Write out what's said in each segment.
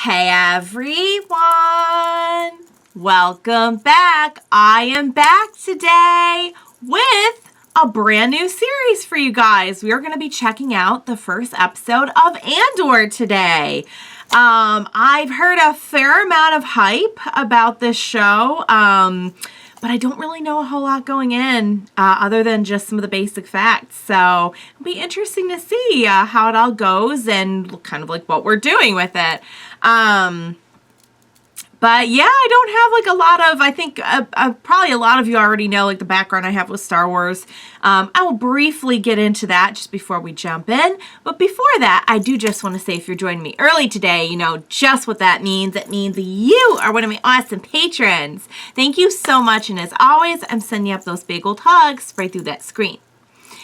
Hey everyone! Welcome back. I am back today with a brand new series for you guys. We are going to be checking out the first episode of Andor today. I've heard a fair amount of hype about this show, but I don't really know a whole lot going in other than just some of the basic facts. So it'll be interesting to see how it all goes and kind of like what we're doing with it. But yeah, I don't have like a lot of, I think probably a lot of you already know like the background I have with Star Wars. I will briefly get into that just before we jump in. But before that, I do just want to say if you're joining me early today, you know just what that means. It means you are one of my awesome patrons. Thank you so much. And as always, I'm sending up those big old hugs right through that screen.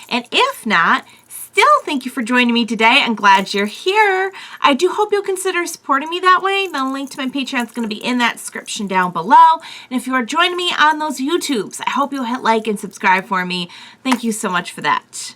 And if not, still, thank you for joining me today. I'm glad you're here. I do hope you'll consider supporting me that way. The link to my Patreon is going to be in that description down below. And if you are joining me on those YouTubes, I hope you'll hit like and subscribe for me. Thank you so much for that.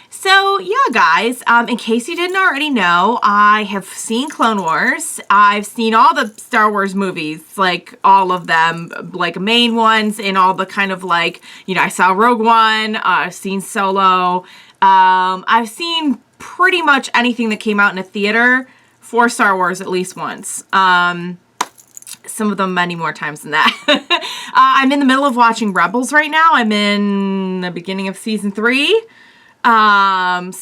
So yeah, guys, in case you didn't already know, I have seen Clone Wars. I've seen all the Star Wars movies, like all of them, like main ones, and all the kind of like, you know, I saw Rogue One, I've seen Solo. I've seen pretty much anything that came out in a theater for Star Wars at least once. Some of them many more times than that. I'm in the middle of watching Rebels right now. I'm in the beginning of season 3. So I'm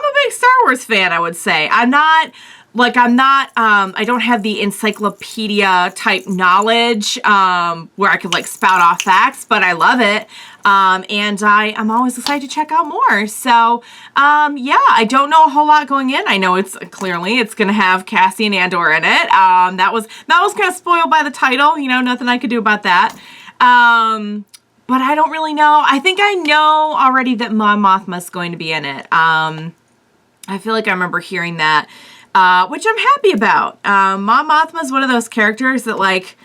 a big Star Wars fan, I would say. I don't have the encyclopedia type knowledge, where I could like spout off facts, but I love it. And I'm always excited to check out more. So, yeah, I don't know a whole lot going in. I know it's going to have Cassian and Andor in it. That was kind of spoiled by the title, you know, nothing I could do about that. But I don't really know. I think I know already that Mon Mothma's going to be in it. I feel like I remember hearing that. Which I'm happy about. Mon Mothma is one of those characters that, like,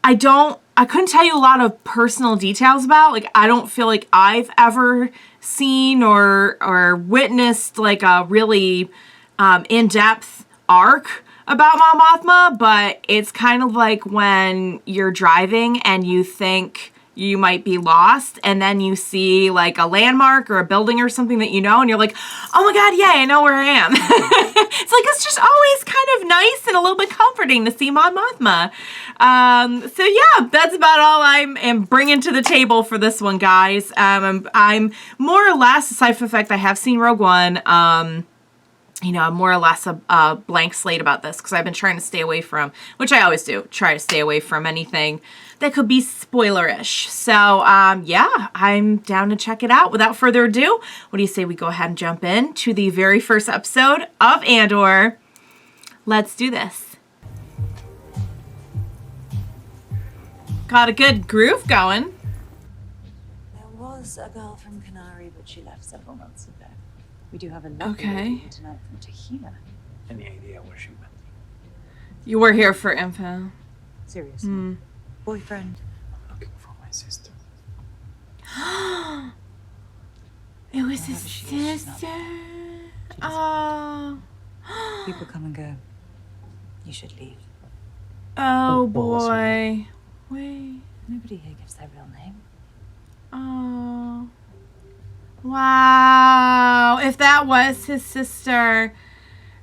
I couldn't tell you a lot of personal details about. Like, I don't feel like I've ever seen or witnessed, like, a really in-depth arc about Mon Mothma, but it's kind of like when you're driving and you think you might be lost, and then you see like a landmark or a building or something that you know, and you're like, oh my god, yeah, I know where I am. It's just always kind of nice and a little bit comforting to see Mon Mothma. So yeah, that's about all I am bringing to the table for this one, guys. I'm more or less, aside from the fact I have seen Rogue One, you know, I'm more or less a blank slate about this because I've been trying to stay away from, which I always do, try to stay away from anything that could be spoilerish. So, yeah, I'm down to check it out. Without further ado, what do you say we go ahead and jump in to the very first episode of Andor? Let's do this. Got a good groove going. There was a girl from Canary, but she left several months ago. We do have a lovely lady tonight from Tahina. Any idea where she went? You were here for info. Seriously? Boyfriend? I'm looking for my sister. It was his sister. Oh. People come and go. You should leave. Oh boy. Wait. Nobody here gives their real name. Oh. Wow. If that was his sister,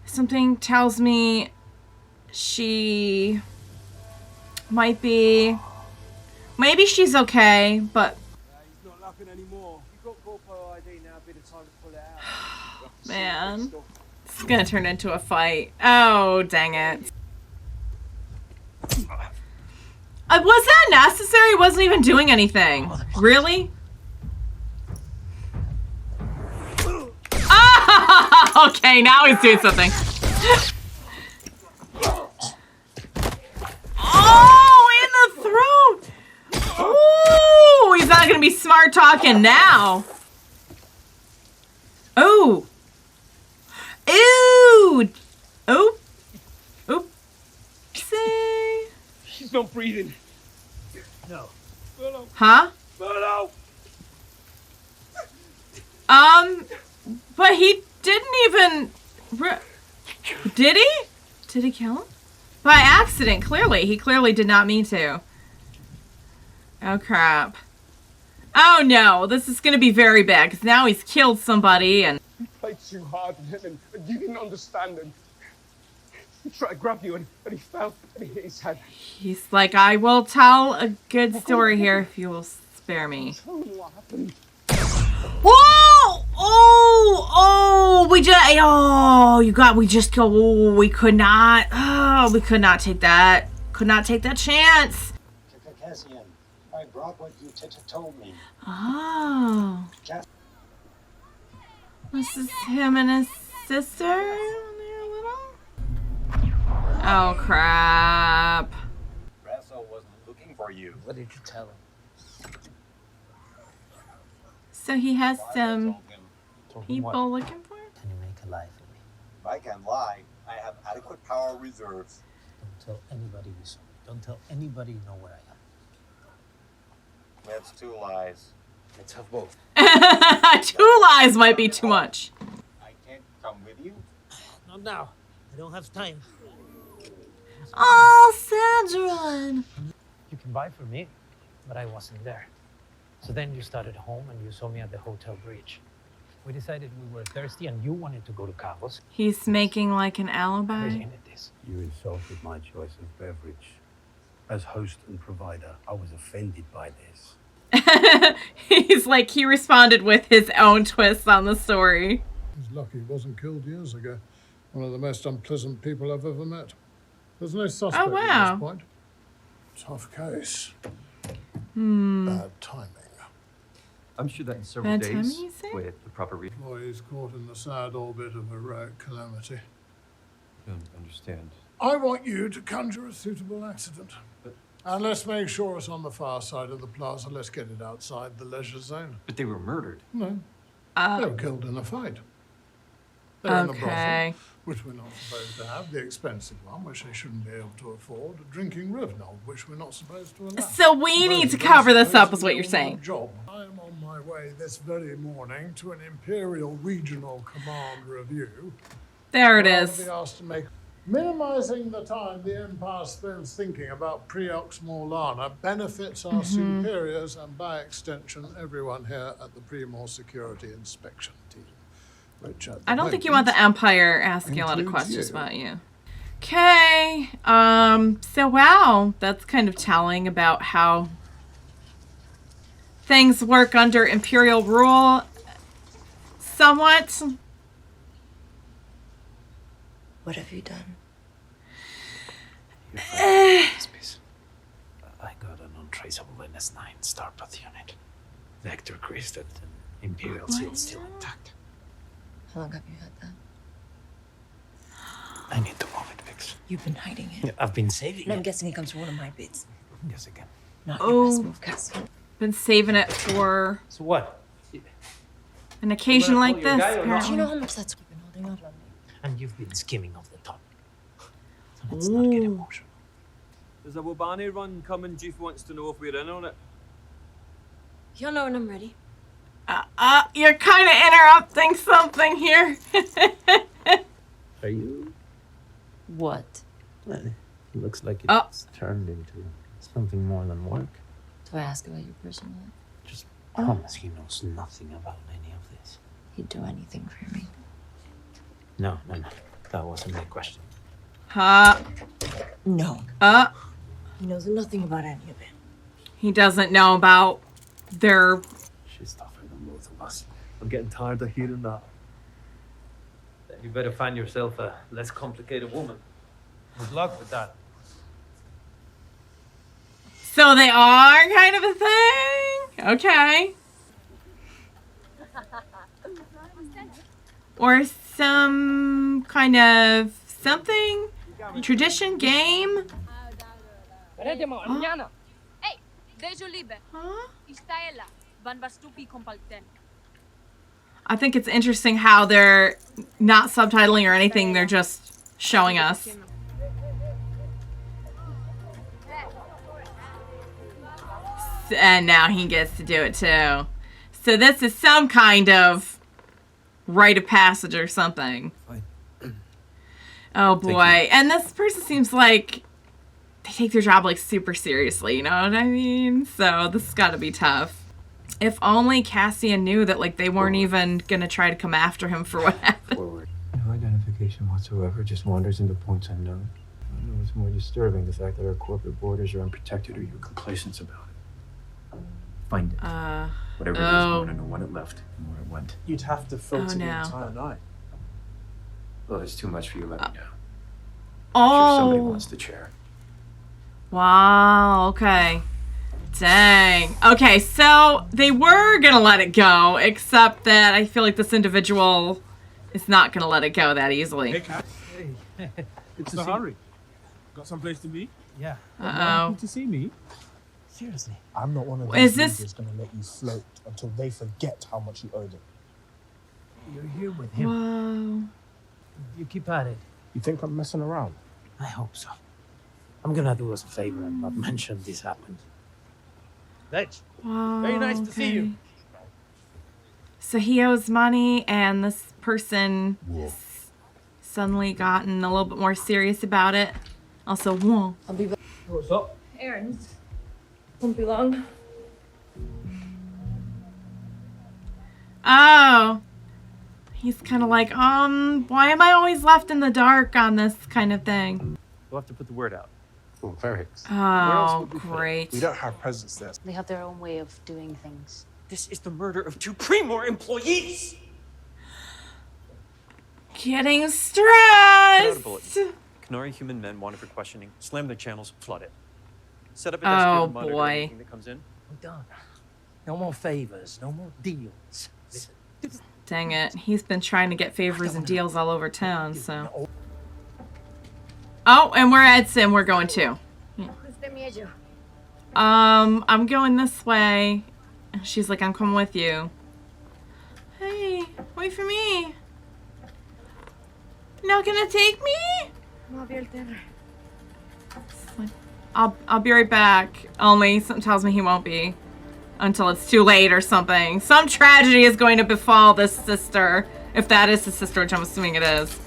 something tells me she might be. Maybe she's okay, but. He's not laughing anymore. You've got corpo ID now, a bit of time to pull it out. Man. It's gonna turn into a fight. Oh, dang it. Was that necessary? It wasn't even doing anything. Really? Oh, okay, now he's doing something. Oh, in the throat! Ooh, he's not gonna be smart talking now. Oh. Ew. Oh. Oopsie. She's not breathing. No. Furlough. Huh? Furlough. But he didn't even... Did he? Did he kill him? By accident, clearly. He clearly did not mean to. Oh, crap. Oh, no. This is going to be very bad, because now he's killed somebody, and... You played too hard on him, and you didn't understand him. He tried to grab you, and he fell, and he hit his head. He's like, I will tell a good story here if you will spare me. Tell me what happened. Whoa! Oh, we could not take that. Could not take that chance. Cassian, I brought what you told me. Oh. This is him and his sister when they were little? Oh, crap. Russell wasn't looking for you. What did you tell him? So he has some Told him people looking for him? Can you make a lie for me? If I can lie, I have adequate power reserves. Don't tell anybody you saw me. Don't tell anybody you know where I am. That's 2 lies. Let's have both. 2 lies might be too much. I can't come with you. Not now. I don't have time. Oh, Sandra. You can buy for me, but I wasn't there. So then you started home and you saw me at the hotel bridge. We decided we were thirsty and you wanted to go to Cabos. He's making like an alibi. Where's in this? You insulted my choice of beverage. As host and provider, I was offended by this. He's like, he responded with his own twist on the story. He's lucky he wasn't killed years ago. One of the most unpleasant people I've ever met. There's no suspect Oh, wow. at this point. Tough case. Bad timing. I'm sure that in several Bad timing, days, you say? with the proper reason. Employees caught in the sad orbit of heroic calamity. I don't understand. I want you to conjure a suitable accident. And let's make sure it's on the far side of the plaza. Let's get it outside the leisure zone. But they were murdered. No, they were killed in a fight. They're in a Okay. brothel, which we're not supposed to have, the expensive one, which they shouldn't be able to afford, a drinking Rivnol, which we're not supposed to allow. So we need to Both cover of those this up, supposed is to what be you're on saying. the job. I am on my way this very morning to an Imperial Regional Command review. There it where I'll is. be asked to make minimizing the time the Empire spends thinking about Preox Morlana benefits our superiors and by extension everyone here at the Premor Security Inspection Team. Which at the I don't think you want moment the Empire asking a lot of includes questions you. about you. Okay. So wow, that's kind of telling about how things work under Imperial rule. Somewhat. What have you done? Space. I got an untraceable NS9 Starpath unit. Vector Crystal and Imperial seal still intact. How long have you had that? I need to move it, Vix. You've been hiding it. Yeah, I've been saving And I'm it. guessing it comes from one of my bits. Yes, again. Not Oh. your best move, Cassian. Been saving it for So what? an occasion You wanna like call your this. guy or not? Do you Apparently. know how much that's been holding out on me? And you've been skimming off the top. So let's not get Ooh. emotional. There's a Wobani run coming. Chief wants to know if we're in on it. You'll know when I'm ready. You're kind of interrupting something here. Are you? What? Well, it looks like Oh. it's turned into something more than work. Do I ask about your personal life? Just promise he knows nothing about any of this. He'd do anything for me. No. That wasn't my question. No. He knows nothing about any of it. He doesn't know about their... She's tougher than both of us. I'm getting tired of hearing that. Then you better find yourself a less complicated woman. Good luck with that. So they are kind of a thing? Okay. Or some kind of something? Tradition? Game? Ehi, dejo libe. Huh? Ista ella. Van vastupi kompalten. I think it's interesting how they're not subtitling or anything, they're just showing us. And now he gets to do it too. So this is some kind of rite of passage or something. Fine. Oh boy. And this person seems like they take their job like super seriously, you know what I mean? So this has got to be tough. If only Cassian knew that like they weren't even going to try to come after him for what happened. No identification whatsoever, just wanders into points unknown. I don't know what's more disturbing, the fact that our corporate borders are unprotected or your complacence about it. Find it. Whatever it is, I want to know when it left and where it went. You'd have to filter the entire night. Well, there's too much for you to let me know. Oh. Sure somebody wants the chair. Wow, okay. Dang. Okay, so they were gonna let it go, except that I feel like this individual is not gonna let it go that easily. Hey, Cass. Hey. It's a hurry. Got someplace to be? Yeah. Uh-oh. To see me? Seriously. I'm not one of Is these this- who's gonna let you float until they forget how much you owe them. You're here with him. Whoa. You keep at it. You think I'm messing around? I hope so. I'm gonna do us a favor and not mention this happened. Thanks. Wow, Very nice to see you. So he owes money, and this person has suddenly gotten a little bit more serious about it. Also, whoa. I'll be back. What's up? Errands. Won't be long. Oh. He's kind of like, why am I always left in the dark on this kind of thing? We'll have to put the word out. Oh, clerics. Oh, great. We don't have presence there. They have their own way of doing things. This is the murder of 2 Primor employees! Getting Put out a stressed. bulletin. Canary human men wanted for questioning. Slam their channels, flood it. Set up a Oh, desk to monitor boy. anything that comes in. We're done. No more favors. No more deals. Listen. Dang it. He's been trying to get favors and deals all over town, so. Oh, and we're at Sim. We're going too. I'm going this way. And she's like, I'm coming with you. Hey, wait for me. Not gonna take me? I'll be right back. Only something tells me he won't be. Until it's too late or something. Some tragedy is going to befall this sister. If that is the sister, which I'm assuming it is.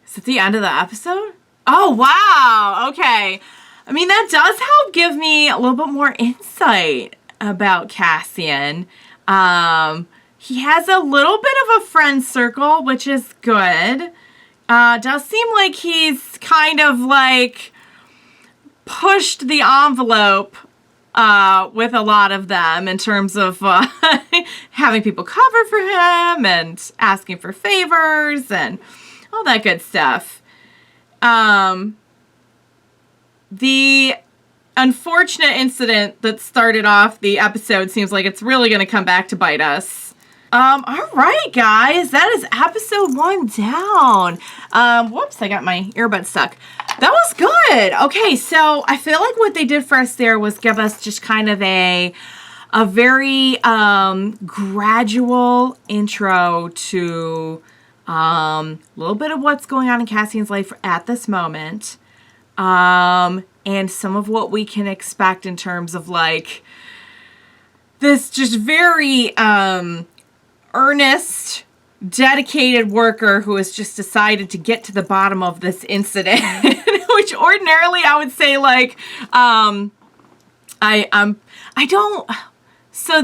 Is it the end of the episode? Oh, wow. Okay. I mean, that does help give me a little bit more insight about Cassian. He has a little bit of a friend circle, which is good. Does seem like he's kind of like pushed the envelope with a lot of them in terms of having people cover for him and asking for favors and all that good stuff. The unfortunate incident that started off the episode seems like it's really going to come back to bite us. All right, guys, that is episode 1 down. Whoops, I got my earbud stuck. That was good. Okay, so I feel like what they did for us there was give us just kind of a very gradual intro to a little bit of what's going on in Cassian's life at this moment. And some of what we can expect in terms of like this just very earnest, dedicated worker who has just decided to get to the bottom of this incident, which ordinarily I would say like, so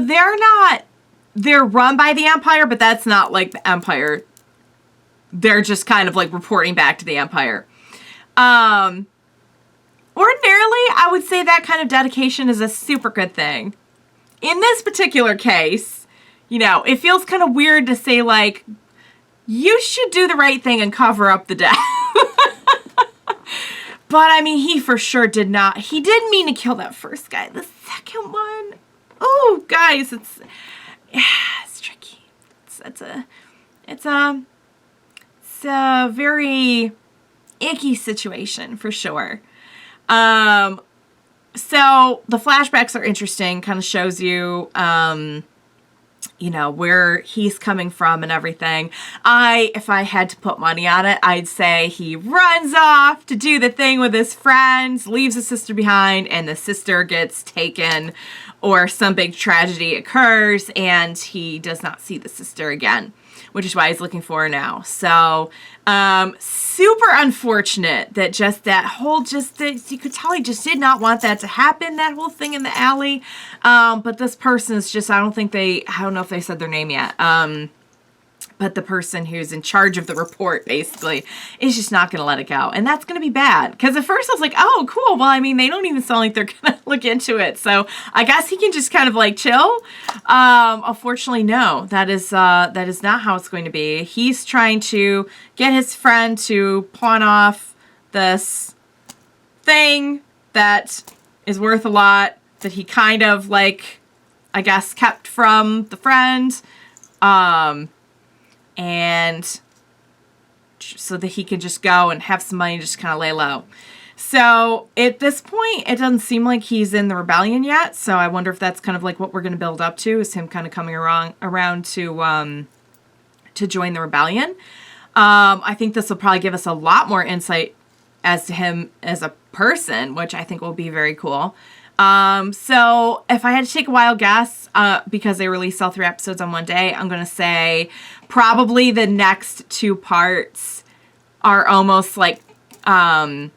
they're run by the Empire, but that's not like the Empire. They're just kind of like reporting back to the Empire. Ordinarily, I would say that kind of dedication is a super good thing. In this particular case, you know, it feels kind of weird to say, like, you should do the right thing and cover up the death. But, I mean, he for sure did not. He didn't mean to kill that first guy. The second one, oh, guys, it's tricky. It's a very icky situation for sure. So the flashbacks are interesting, kind of shows you, you know, where he's coming from and everything. If I had to put money on it, I'd say he runs off to do the thing with his friends, leaves his sister behind, and the sister gets taken, or some big tragedy occurs, and he does not see the sister again. which is why he's looking for her now. So, super unfortunate that just that whole, you could tell he just did not want that to happen, that whole thing in the alley. But this person is just, I don't know if they said their name yet. But the person who's in charge of the report, basically, is just not going to let it go. And that's going to be bad. Because at first I was like, oh, cool. Well, I mean, they don't even sound like they're going to look into it. So I guess he can just kind of like chill. Unfortunately, no. That is not how it's going to be. He's trying to get his friend to pawn off this thing that is worth a lot, that he kind of like, I guess, kept from the friend. And so that he could just go and have some money, just kind of lay low. So at this point, it doesn't seem like he's in the rebellion yet. So I wonder if that's kind of like what we're going to build up to, is him kind of coming around to join the rebellion. I think this will probably give us a lot more insight as to him as a person, which I think will be very cool. So if I had to take a wild guess, because they released all 3 episodes on one day, I'm going to say probably the next 2 parts are almost like they're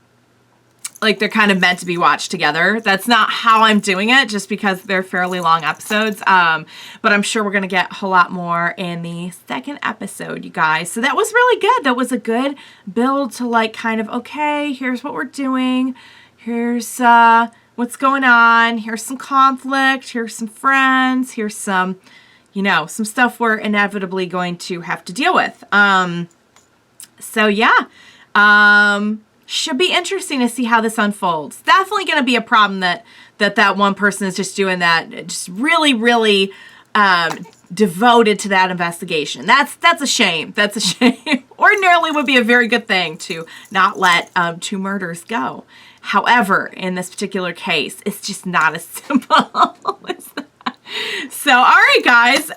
kind of meant to be watched together. That's not how I'm doing it, just because they're fairly long episodes. But I'm sure we're going to get a lot more in the 2nd episode, you guys. So that was really good. That was a good build to like kind of, okay, here's what we're doing. Here's, what's going on? Here's some conflict. Here's some friends. Here's some, some stuff we're inevitably going to have to deal with. So yeah, should be interesting to see how this unfolds. Definitely going to be a problem that one person is just doing that, just really, really devoted to that investigation. That's a shame. That's a shame. Ordinarily would be a very good thing to not let 2 murders go. However, in this particular case, it's just not as simple as that. So, all right, guys.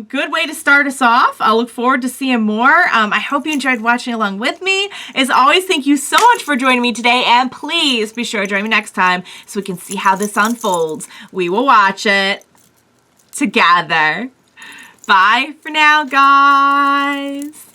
Good way to start us off. I'll look forward to seeing more. I hope you enjoyed watching along with me. As always, thank you so much for joining me today. And please be sure to join me next time so we can see how this unfolds. We will watch it together. Bye for now, guys.